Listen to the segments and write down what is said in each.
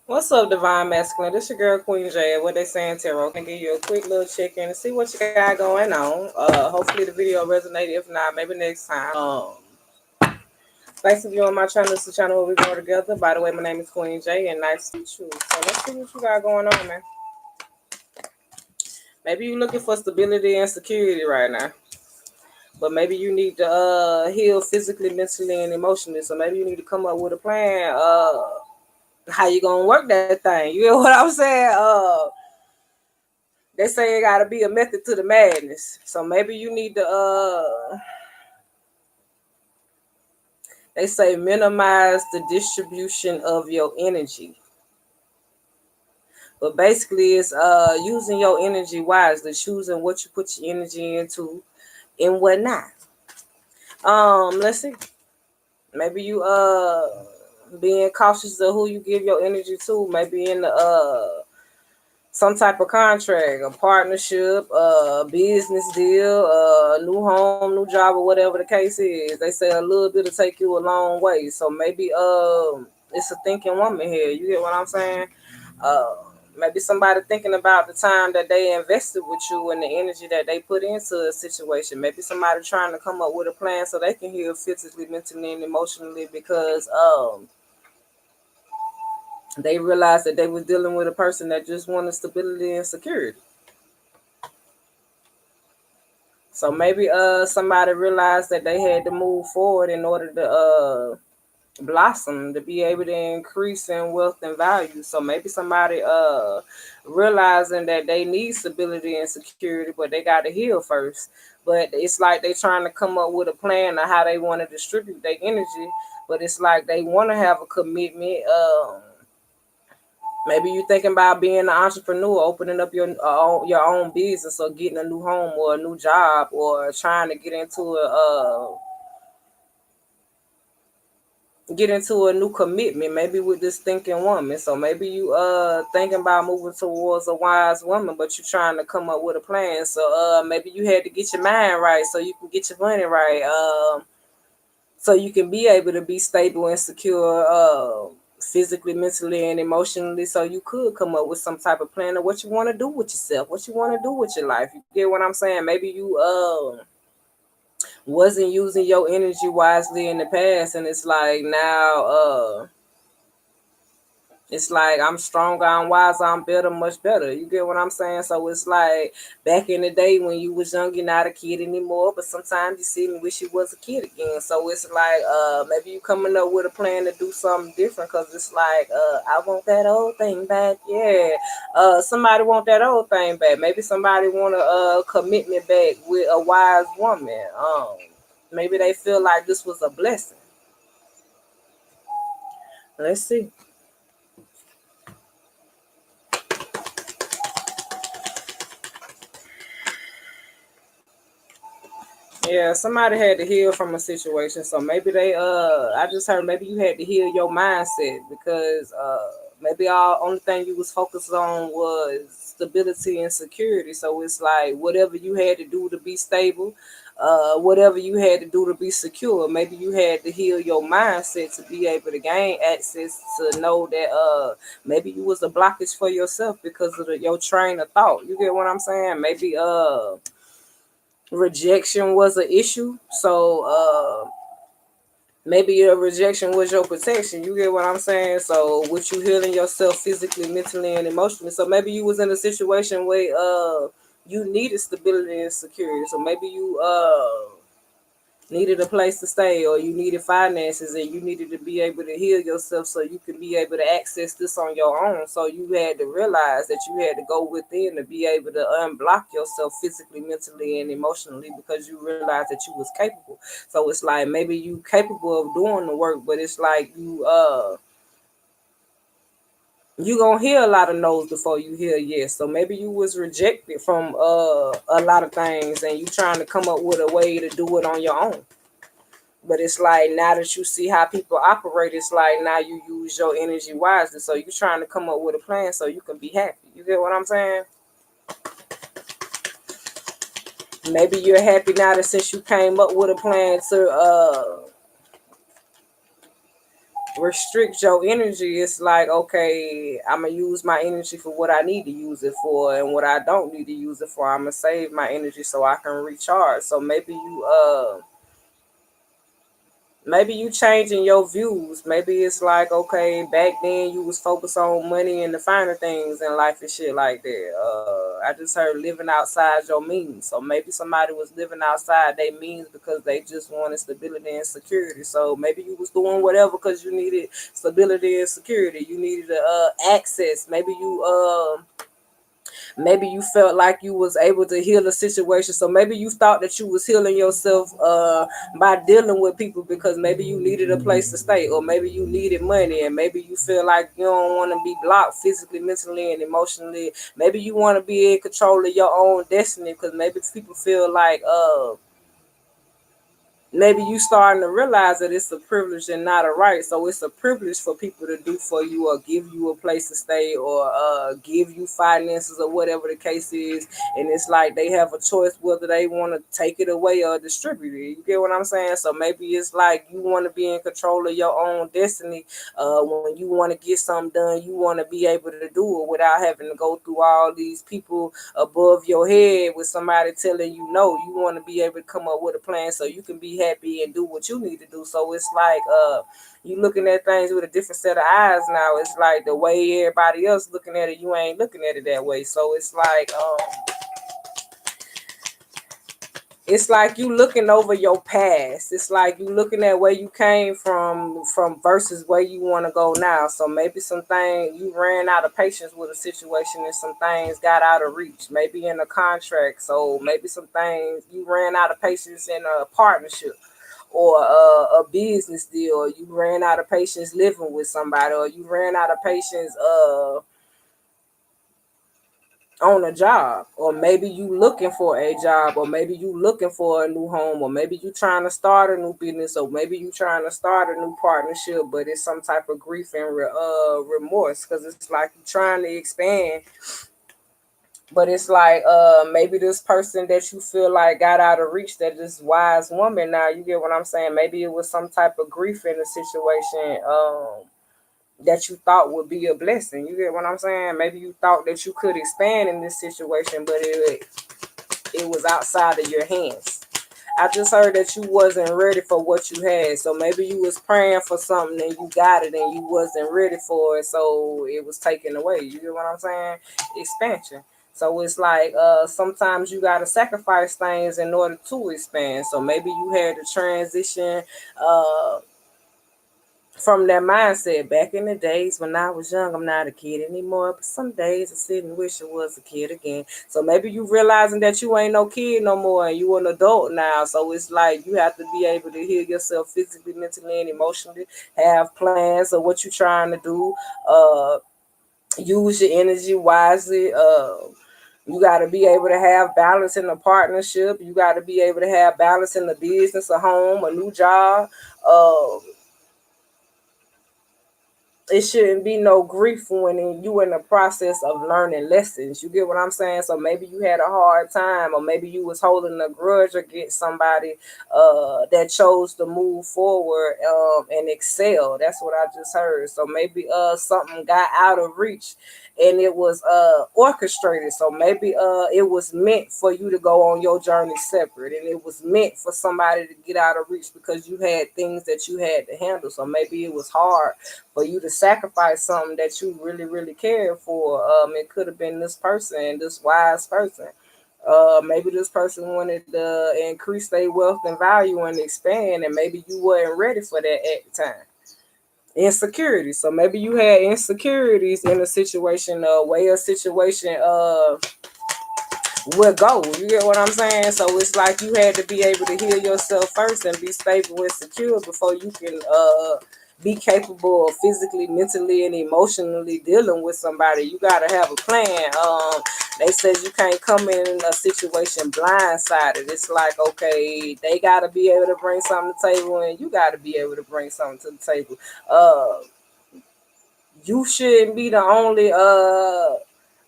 What's up, Divine Masculine? This your girl Queen J. What they saying, Tarot? Can give you a quick little check-in and see what you got going on. Hopefully the video resonated. If not, maybe next time. Thanks for viewing my channel. It's the channel where we grow together. By the way, my name is Queen J, and nice to meet you. So let's see what you got going on, man. Maybe you're looking for stability and security right now, but maybe you need to heal physically, mentally, and emotionally. So maybe you need to come up with a plan. How you gonna work that thing? You know what I'm saying? They say it gotta be a method to the madness. So maybe you need to they say minimize the distribution of your energy. But basically it's using your energy wisely, choosing what you put your energy into and what not. Let's see. Maybe you being cautious of who you give your energy to, maybe in the some type of contract, a partnership, a business deal, a new home, new job, or whatever the case is. They say a little bit will take you a long way. So maybe it's a thinking woman here. You get what I'm saying? Uh, Maybe somebody thinking about the time that they invested with you and the energy that they put into a situation. Maybe somebody trying to come up with a plan so they can heal physically, mentally, and emotionally because they realized that they was dealing with a person that just wanted stability and security. So maybe somebody realized that they had to move forward in order to blossom, to be able to increase in wealth and value. So maybe somebody realizing that they need stability and security, but they got to heal first. But it's like they trying to come up with a plan of how they want to distribute their energy, but it's like they want to have a commitment. Maybe you thinking about being an entrepreneur, opening up your own business, or getting a new home or a new job, or trying to get into a new commitment. Maybe with this thinking woman. So maybe you thinking about moving towards a wise woman, but you trying to come up with a plan. So maybe you had to get your mind right so you can get your money right. So you can be able to be stable and secure physically, mentally, and emotionally. So you could come up with some type of plan of what you want to do with yourself, what you want to do with your life. You get what I'm saying? Maybe you wasn't using your energy wisely in the past, and it's like I'm stronger, I'm wiser, I'm better, much better. You get what I'm saying? So it's like back in the day when you was young, you're not a kid anymore, but sometimes you see me wish you was a kid again. So it's like maybe you coming up with a plan to do something different because it's like I want that old thing back. Yeah. Somebody want that old thing back. Maybe somebody want a commitment back with a wise woman. Maybe they feel like this was a blessing. Let's see. Yeah, somebody had to heal from a situation. So maybe they I just heard maybe you had to heal your mindset because maybe all only thing you was focused on was stability and security. So it's like whatever you had to do to be stable, whatever you had to do to be secure, maybe you had to heal your mindset to be able to gain access to know that maybe you was a blockage for yourself because of your train of thought. You get what I'm saying? Maybe rejection was an issue. So maybe your rejection was your protection. You get what I'm saying? So with you healing yourself physically, mentally, and emotionally. So maybe you was in a situation where you needed stability and security. So maybe you needed a place to stay, or you needed finances, and you needed to be able to heal yourself so you can be able to access this on your own. So you had to realize that you had to go within to be able to unblock yourself physically, mentally, and emotionally because you realized that you was capable. So it's like maybe you capable of doing the work, but it's like you gonna hear a lot of no's before you hear yes. So maybe you was rejected from a lot of things and you trying to come up with a way to do it on your own. But it's like now that you see how people operate, it's like now you use your energy wisely. So you're trying to come up with a plan so you can be happy. You get what I'm saying? Maybe you're happy now that since you came up with a plan restrict your energy, it's like, okay, I'm gonna use my energy for what I need to use it for, and what I don't need to use it for, I'm gonna save my energy so I can recharge. So maybe you changing your views. Maybe it's like, okay, back then you was focused on money and the finer things in life and shit like that. I just heard living outside your means. So maybe somebody was living outside their means because they just wanted stability and security. So maybe you was doing whatever because you needed stability and security. You needed access. Maybe you felt like you was able to heal a situation, so maybe you thought that you was healing yourself by dealing with people, because maybe you needed a place to stay, or maybe you needed money, and maybe you feel like you don't want to be blocked physically, mentally, and emotionally. Maybe you want to be in control of your own destiny, because maybe people feel like maybe you starting to realize that it's a privilege and not a right. So it's a privilege for people to do for you, or give you a place to stay, or give you finances, or whatever the case is. And it's like they have a choice whether they want to take it away or distribute it. You get what I'm saying? So maybe it's like you want to be in control of your own destiny. When you want to get something done, you want to be able to do it without having to go through all these people above your head with somebody telling you no. You want to be able to come up with a plan so you can be happy and do what you need to do. So it's like you looking at things with a different set of eyes now. It's like the way everybody else looking at it, you ain't looking at it that way. So it's like you looking over your past. It's like you looking at where you came from versus where you want to go now. So maybe some things you ran out of patience with a situation, and some things got out of reach. Maybe in a contract. So maybe some things you ran out of patience in a partnership, or a business deal, or you ran out of patience living with somebody, or you ran out of patience on a job, or maybe you looking for a job, or maybe you looking for a new home, or maybe you trying to start a new business, or maybe you trying to start a new partnership, but it's some type of grief and remorse, because it's like you trying to expand, but it's like maybe this person that you feel like got out of reach, that this wise woman now, you get what I'm saying? Maybe it was some type of grief in the situation that you thought would be a blessing. You get what I'm saying? Maybe you thought that you could expand in this situation, but it was outside of your hands. I just heard that you wasn't ready for what you had. So maybe you was praying for something and you got it and you wasn't ready for it, so it was taken away. You get what I'm saying? Expansion. So it's like sometimes you gotta sacrifice things in order to expand. So maybe you had to transition uh from that mindset back in the days when I was young. I'm not a kid anymore, but some days I sit and wish I was a kid again. So maybe you realizing that you ain't no kid no more and you an adult now. So it's like you have to be able to heal yourself physically, mentally, and emotionally. Have plans of what you're trying to do. Use your energy wisely. You got to be able to have balance in a partnership. You got to be able to have balance in the business, a home, a new job. It shouldn't be no grief when you in the process of learning lessons. You get what I'm saying? So maybe you had a hard time, or maybe you was holding a grudge against somebody that chose to move forward and excel. That's what I just heard. So maybe something got out of reach, and it was orchestrated. So maybe it was meant for you to go on your journey separate, and it was meant for somebody to get out of reach because you had things that you had to handle. So maybe it was hard for you to sacrifice something that you really, really cared for. It could have been this person, this wise person. Maybe this person wanted to increase their wealth and value and expand, and maybe you weren't ready for that at the time. Insecurity. So maybe you had insecurities in a situation, way a situation will go. You get what I'm saying? So it's like you had to be able to heal yourself first and be stable and secure before you can be capable of physically, mentally, and emotionally dealing with somebody. You gotta have a plan. They said you can't come in a situation blindsided. It's like, okay, they gotta be able to bring something to the table, and you gotta be able to bring something to the table. Uh, you shouldn't be the only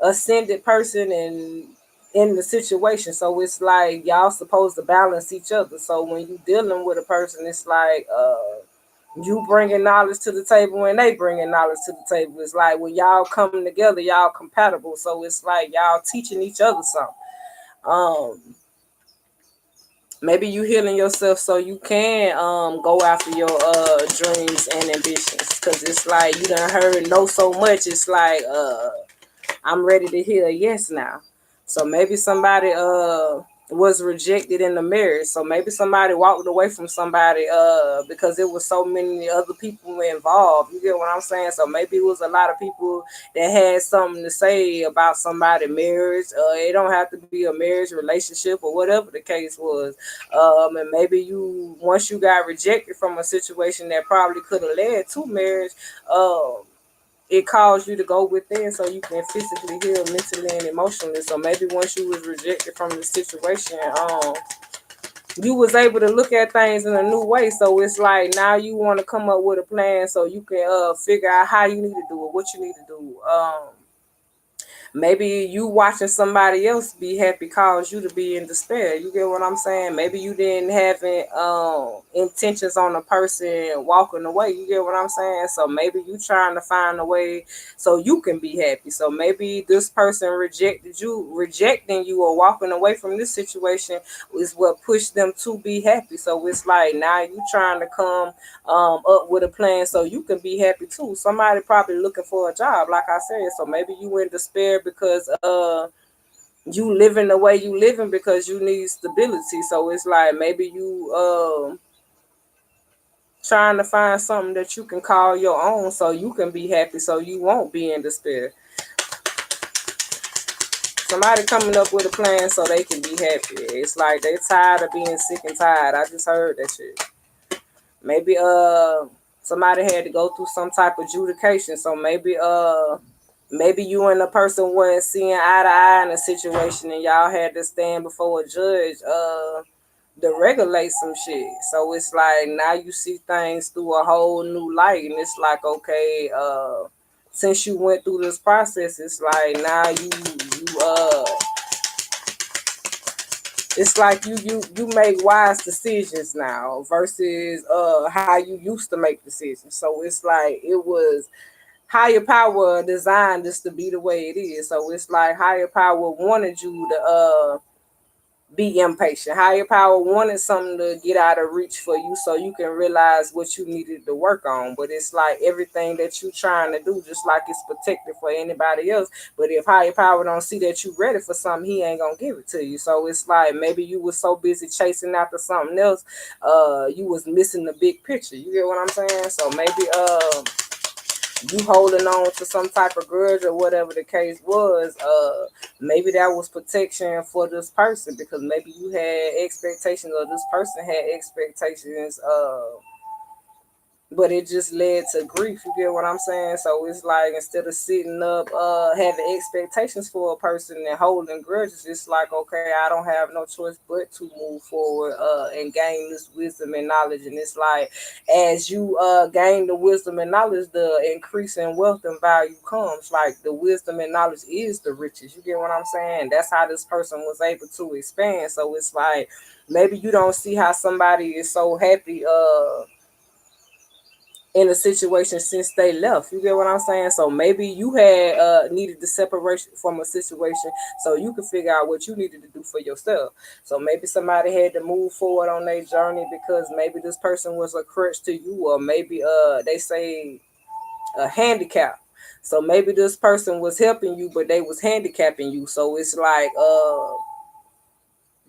ascended person in the situation. So it's like y'all supposed to balance each other. So when you dealing with a person, it's like You bringing knowledge to the table and they bringing knowledge to the table. It's like when y'all coming together, y'all compatible. So it's like y'all teaching each other something. Um, Maybe you healing yourself so you can go after your dreams and ambitions. Cause it's like you done heard no so much. It's like I'm ready to hear a yes now. So maybe somebody was rejected in the marriage. So maybe somebody walked away from somebody because it was so many other people involved. You get what I'm saying? So maybe it was a lot of people that had something to say about somebody's marriage. It don't have to be a marriage relationship or whatever the case was. And maybe you once you got rejected from a situation that probably could have led to marriage, it caused you to go within so you can physically heal mentally and emotionally. So maybe once you was rejected from the situation, you was able to look at things in a new way. So it's like now you want to come up with a plan so you can figure out how you need to do it, what you need to do. Maybe you watching somebody else be happy caused you to be in despair. You get what I'm saying? Maybe you didn't have intentions on a person walking away. You get what I'm saying? So maybe you trying to find a way so you can be happy. So maybe this person rejecting you or walking away from this situation is what pushed them to be happy. So it's like now you trying to come up with a plan so you can be happy too. Somebody probably looking for a job, like I said. So maybe you in despair because you living the way you living because you need stability. So it's like maybe you trying to find something that you can call your own so you can be happy so you won't be in despair. Somebody coming up with a plan so they can be happy. It's like they tired of being sick and tired. I just heard that shit. Maybe somebody had to go through some type of adjudication. So maybe you and the person weren't seeing eye to eye in a situation and y'all had to stand before a judge to regulate some shit. So it's like now you see things through a whole new light and it's like okay, since you went through this process, it's like now you it's like you make wise decisions now versus how you used to make decisions. So it's like it was higher power designed this to be the way it is. So it's like higher power wanted you to be impatient. Higher power wanted something to get out of reach for you so you can realize what you needed to work on. But it's like everything that you trying to do, just like it's protected for anybody else. But if higher power don't see that you ready for something, he ain't gonna give it to you. So it's like maybe you was so busy chasing after something else, you was missing the big picture. You get what I'm saying? So maybe you holding on to some type of grudge or whatever the case was, maybe that was protection for this person because maybe you had expectations or this person had expectations, but it just led to grief. You get what I'm saying? So it's like instead of sitting up having expectations for a person and holding grudges, it's like okay, I don't have no choice but to move forward and gain this wisdom and knowledge. And it's like as you gain the wisdom and knowledge, the increase in wealth and value comes. Like the wisdom and knowledge is the riches. You get what I'm saying? That's how this person was able to expand. So it's like maybe you don't see how somebody is so happy in a situation since they left. You get what I'm saying? So maybe you had needed the separation from a situation so you could figure out what you needed to do for yourself. So maybe somebody had to move forward on their journey because maybe this person was a crutch to you, or maybe they say a handicap. So maybe this person was helping you, but they was handicapping you. So it's like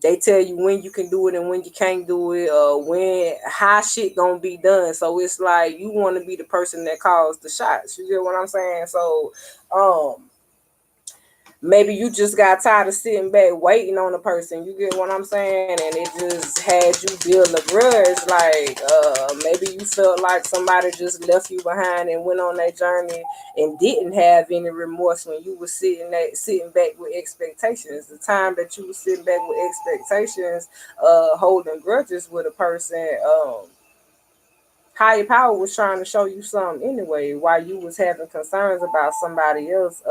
they tell you when you can do it and when you can't do it, when how shit gonna be done. So it's like you want to be the person that calls the shots. You get what I'm saying? So maybe you just got tired of sitting back waiting on a person. You get what I'm saying? And it just had you build a grudge. Like maybe you felt like somebody just left you behind and went on their journey and didn't have any remorse when you were sitting back with expectations. The time that you were sitting back with expectations, holding grudges with a person, higher power was trying to show you something anyway, while you was having concerns about somebody else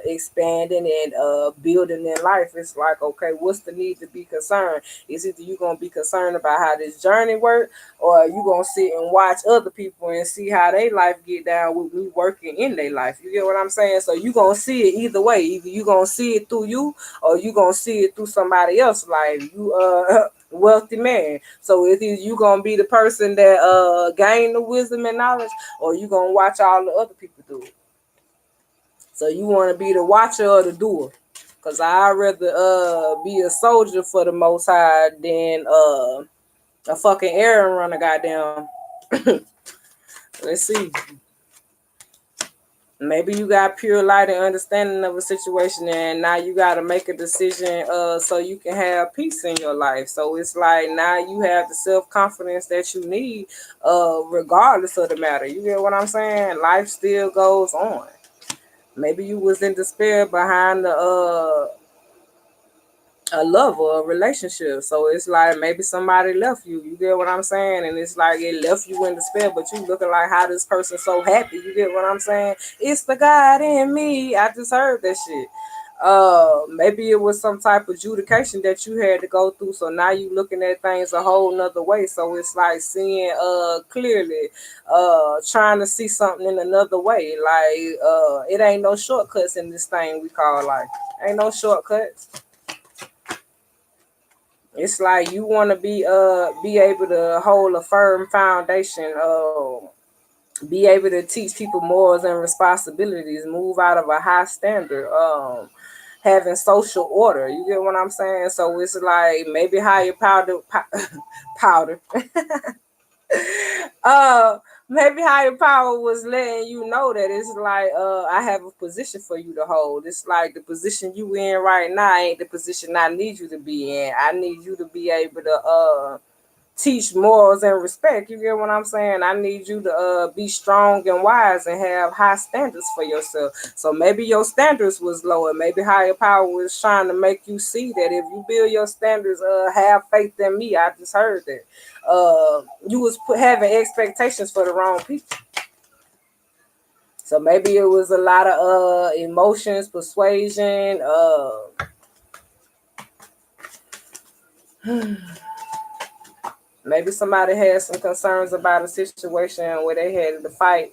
expanding and building their life. It's like, okay, what's the need to be concerned? Is either you gonna be concerned about how this journey work, or you gonna sit and watch other people and see how they life get down with me working in their life? You get what I'm saying? So you gonna see it either way. Either you gonna see it through you, or you gonna see it through somebody else's life. You wealthy man. So either you gonna be the person that gain the wisdom and knowledge, or you gonna watch all the other people do it. So you wanna be the watcher or the doer. Cause I'd rather be a soldier for the most high than a fucking errand runner, goddamn. Let's see. Maybe you got pure light and understanding of a situation, and now you got to make a decision so you can have peace in your life. So it's like now you have the self-confidence that you need regardless of the matter. You get what I'm saying? Life still goes on. Maybe you was in despair behind a love or a relationship. So it's like maybe somebody left you. You get what I'm saying? And it's like it left you in despair, but you looking like how this person so happy. You get what I'm saying? It's the God in me. I just heard that shit. Maybe it was some type of adjudication that you had to go through. So now you looking at things a whole nother way. So it's like seeing clearly, trying to see something in another way. Like it ain't no shortcuts in this thing we call life. Ain't no shortcuts. It's like you want to be able to hold a firm foundation, be able to teach people morals and responsibilities, move out of a high standard, having social order. You get what I'm saying? So it's like maybe higher powder. uh Maybe higher power was letting you know that it's like I have a position for you to hold. It's like the position you in right now ain't the position I need you to be in. I need you to be able to teach morals and respect. You get what I'm saying? I need you to be strong and wise and have high standards for yourself. So maybe your standards was lower. Maybe higher power was trying to make you see that if you build your standards, have faith in me. I just heard that. You was having expectations for the wrong people. So maybe it was a lot of emotions, persuasion, maybe somebody had some concerns about a situation where they had to fight,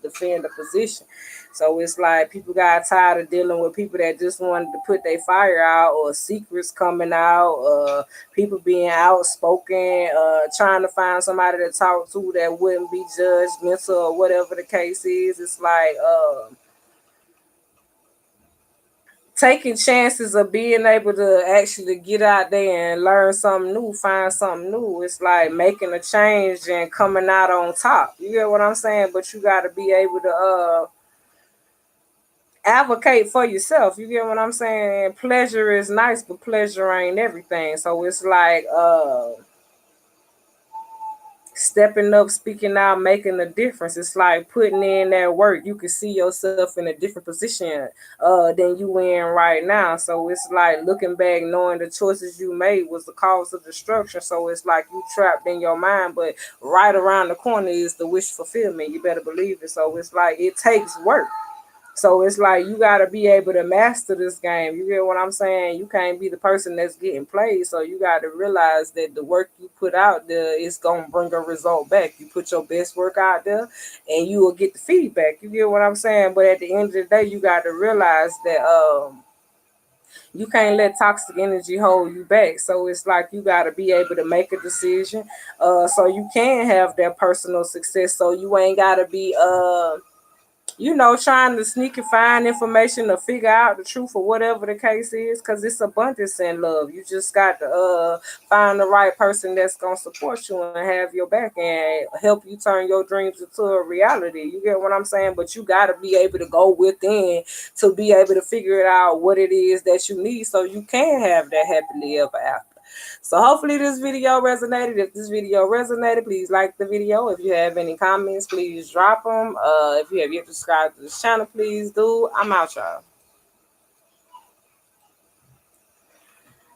defend the position. So it's like people got tired of dealing with people that just wanted to put their fire out, or secrets coming out, people being outspoken, trying to find somebody to talk to that wouldn't be judgmental or whatever the case is. It's like taking chances of being able to actually get out there and learn something new, find something new. It's like making a change and coming out on top. You get what I'm saying? But you got to be able to advocate for yourself. You get what I'm saying? Pleasure is nice, but pleasure ain't everything. So it's like stepping up, speaking out, making a difference. It's like putting in that work. You can see yourself in a different position than you in right now. So it's like looking back, knowing the choices you made was the cause of destruction. So it's like you trapped in your mind, but right around the corner is the wish fulfillment. You better believe it. So it's like it takes work. So it's like you got to be able to master this game. You get what I'm saying? You can't be the person that's getting played. So you got to realize that the work you put out there is going to bring a result back. You put your best work out there and you will get the feedback. You get what I'm saying? But at the end of the day, you got to realize that you can't let toxic energy hold you back. So it's like you got to be able to make a decision so you can have that personal success. So you ain't got to be trying to sneak and find information to figure out the truth or whatever the case is, because it's abundance in love. You just got to find the right person that's going to support you and have your back and help you turn your dreams into a reality. You get what I'm saying? But you got to be able to go within to be able to figure it out what it is that you need so you can have that happily ever after. So hopefully this video resonated. If this video resonated, please like the video. If you have any comments, please drop them. If you have yet to subscribe to this channel, please do. I'm out, y'all.